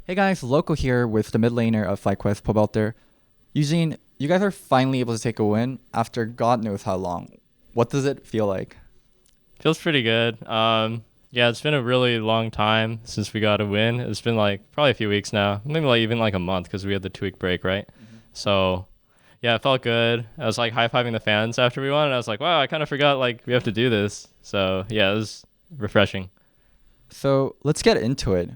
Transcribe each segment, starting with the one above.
Hey guys, Loco here with the mid laner of FlyQuest Pobelter. Eugene, you guys are finally able to take a win after God knows how long. What does it feel like? Feels pretty good. Yeah, it's been a really long time since we got a win. It's been like probably a few weeks now, maybe like even like a month because we had the 2 week break, right? So yeah, it felt good. I was like high fiving the fans after we won, and I was like, wow, I kind of forgot like we have to do this. So yeah, it was refreshing. So let's get into it.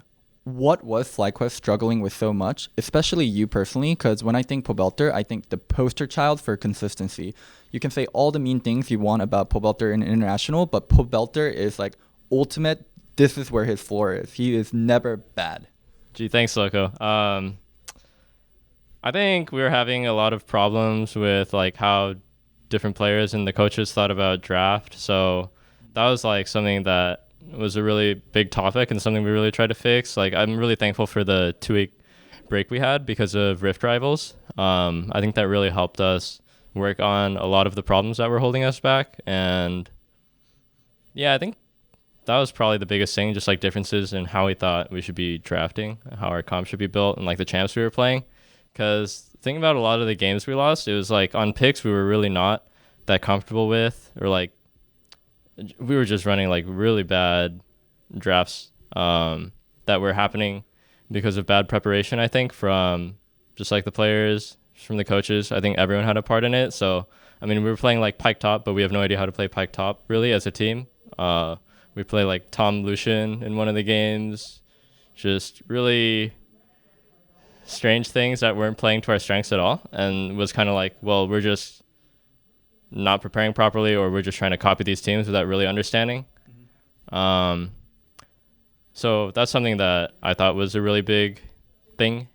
What was FlyQuest struggling with so much, especially you personally? Because when I think Pobelter, I think the poster child for consistency. You can say all the mean things you want about Pobelter in international, but Pobelter is like ultimate. This is where his floor is. He is never bad. Gee, thanks, Loco. I think we were having a lot of problems with like how different players and the coaches thought about draft. So that was like something that was a really big topic and something we really tried to fix. Like I'm really thankful for the 2 week break we had because of Rift Rivals. I think that really helped us work on a lot of the problems that were holding us back. And yeah, I think that was probably the biggest thing, just like differences in how we thought we should be drafting, how our comp should be built, and like the champs we were playing. Because thinking about a lot of the games we lost, it was like on picks we were really not that comfortable with, or like we were just running like really bad drafts that were happening because of bad preparation. I think from just like the players, from the coaches. I think everyone had a part in it. So I mean, we were playing like Pike Top, but we have no idea how to play Pike Top really as a team. We play like Tom Lucian in one of the games. Just really strange things that weren't playing to our strengths at all, and was kind of like, well, we're just not preparing properly, or we're just trying to copy these teams without really understanding. Um, so that's something that I thought was a really big thing.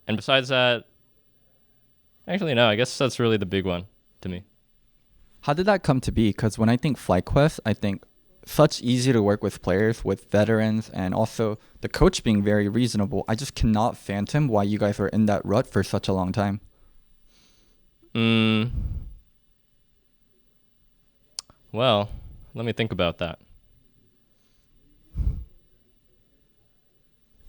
And besides that, actually, no, I guess that's really the big one to me. How did that come to be? Because when I think FlyQuest, I think such easy to work with players, with veterans, and also the coach being very reasonable. I just cannot fathom why you guys were in that rut for such a long time. Mm, well, let me think about that.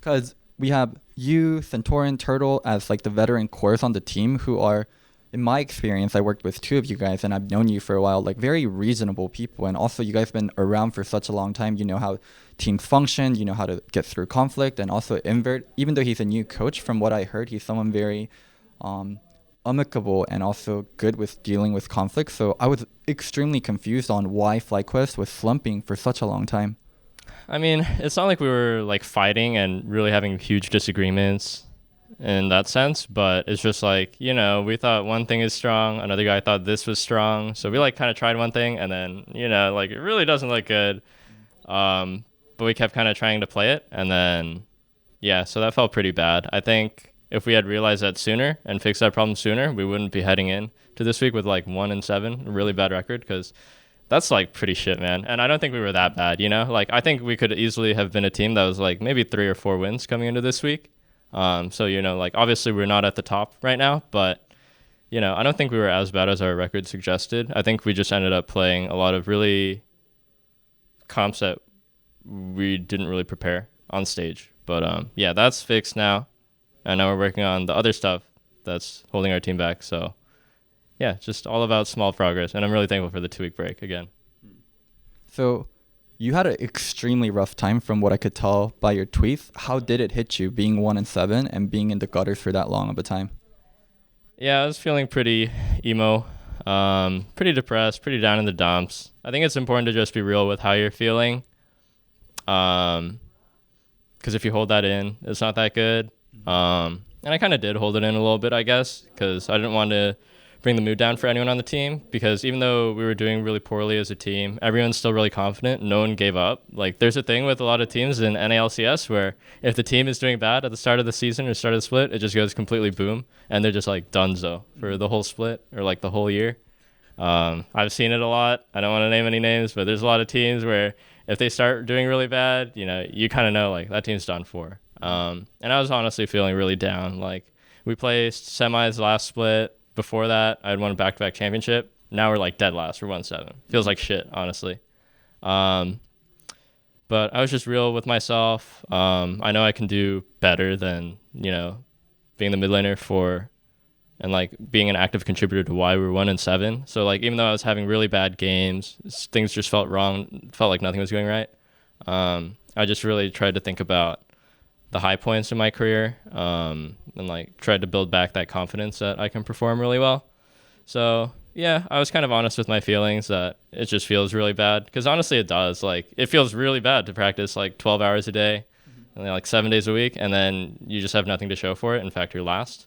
Because we have you, Centauran, Turtle as like the veteran cores on the team who are, in my experience, I worked with two of you guys and I've known you for a while, like very reasonable people. And also you guys been around for such a long time. You know how teams function, you know how to get through conflict, and also Invert, even though he's a new coach, from what I heard, he's someone very um, amicable and also good with dealing with conflict. So I was extremely confused on why FlyQuest was slumping for such a long time. I mean, it's not like we were like fighting and really having huge disagreements in that sense, but it's just like, we thought one thing is strong, another guy thought this was strong. So we like kind of tried one thing and then, like it really doesn't look good. But we kept kind of trying to play it, and then yeah, so that felt pretty bad. I think if we had realized that sooner and fixed that problem sooner, we wouldn't be heading in to this week with like 1-7, a really bad record, because that's like pretty shit, man. And I don't think we were that bad, Like I think we could easily have been a team that was like maybe 3 or 4 wins coming into this week. So like obviously we're not at the top right now, but I don't think we were as bad as our record suggested. I think we just ended up playing a lot of really comps that we didn't really prepare on stage. But yeah, that's fixed now, and now we're working on the other stuff that's holding our team back. So yeah, just all about small progress, and I'm really thankful for the 2 week break again. So you had an extremely rough time from what I could tell by your tweets. How did it hit you being 1-7 and being in the gutters for that long of a time? Yeah, I was feeling pretty emo, pretty depressed, pretty down in the dumps. I think it's important to just be real with how you're feeling, because if you hold that in, it's not that good. And I kind of did hold it in a little bit, I guess, because I didn't want to bring the mood down for anyone on the team, because even though we were doing really poorly as a team, everyone's still really confident. No one gave up. Like there's a thing with a lot of teams in NALCS where if the team is doing bad at the start of the season or start of the split, it just goes completely boom, and they're just like donezo for the whole split or like the whole year. I've seen it a lot. I don't want to name any names, but there's a lot of teams where if they start doing really bad, you kind of know like that team's done for. And I was honestly feeling really down. Like we placed semis last split. Before that, I had won a back-to-back championship. Now we're like dead last. We're 1-7. Feels like shit, honestly. But I was just real with myself. I know I can do better than, being the mid laner for and like being an active contributor to why we were 1-7. So like even though I was having really bad games, things just felt wrong, felt like nothing was going right. I just really tried to think about the high points in my career, and like tried to build back that confidence that I can perform really well. So yeah, I was kind of honest with my feelings that it just feels really bad, because honestly it does. Like it feels really bad to practice like 12 hours a day, and like 7 days a week, and then you just have nothing to show for it. In fact, you're last.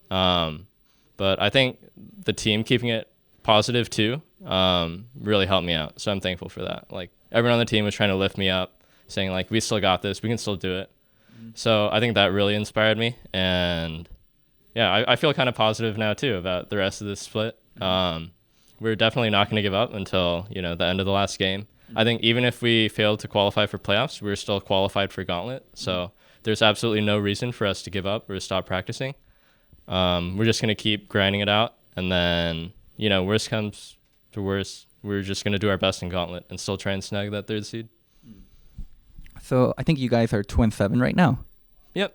But I think the team keeping it positive too really helped me out. So I'm thankful for that. Like everyone on the team was trying to lift me up, saying like, we still got this, we can still do it. So I think that really inspired me. And yeah, I feel kind of positive now too about the rest of this split. We're definitely not going to give up until, the end of the last game. I think even if we failed to qualify for playoffs, we're still qualified for Gauntlet. So there's absolutely no reason for us to give up or to stop practicing. We're just going to keep grinding it out. And then, worst comes to worst, we're just going to do our best in Gauntlet and still try and snag that 3rd seed. So I think you guys are 2-7 right now. Yep.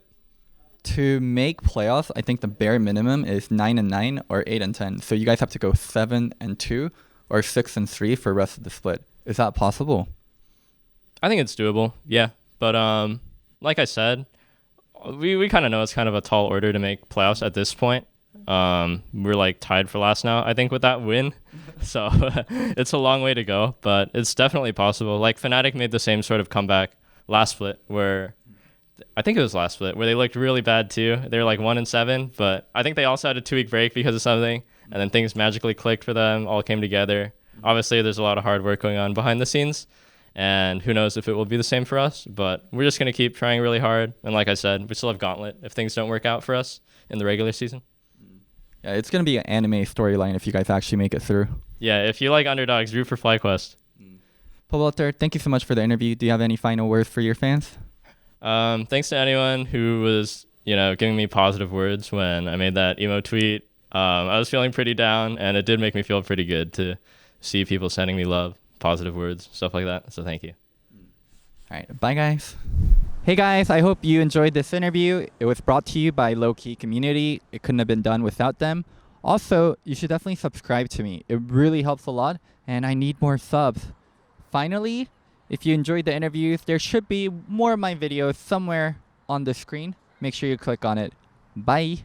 To make playoffs, I think the bare minimum is 9-9 or 8-10. So you guys have to go 7-2 or 6-3 for the rest of the split. Is that possible? I think it's doable. Yeah. But like I said, we kind of know it's kind of a tall order to make playoffs at this point. We're like tied for last now, I think, with that win. So it's a long way to go, but it's definitely possible. Like Fnatic made the same sort of comeback last split where I think it was last split where they looked really bad too. They were like 1-7, but I think they also had a 2-week break because of something, and then things magically clicked for them, all came together. Obviously, there's a lot of hard work going on behind the scenes, and who knows if it will be the same for us, but we're just going to keep trying really hard. And like I said, we still have Gauntlet if things don't work out for us in the regular season. Yeah, it's going to be an anime storyline if you guys actually make it through. Yeah, if you like underdogs, root for FlyQuest. Paul Walter, thank you so much for the interview. Do you have any final words for your fans? Thanks to anyone who was, giving me positive words when I made that emo tweet. I was feeling pretty down, and it did make me feel pretty good to see people sending me love, positive words, stuff like that. So thank you. All right, bye guys. Hey guys, I hope you enjoyed this interview. It was brought to you by Low Key Community. It couldn't have been done without them. Also, you should definitely subscribe to me. It really helps a lot, and I need more subs. Finally, if you enjoyed the interviews, there should be more of my videos somewhere on the screen. Make sure you click on it. Bye.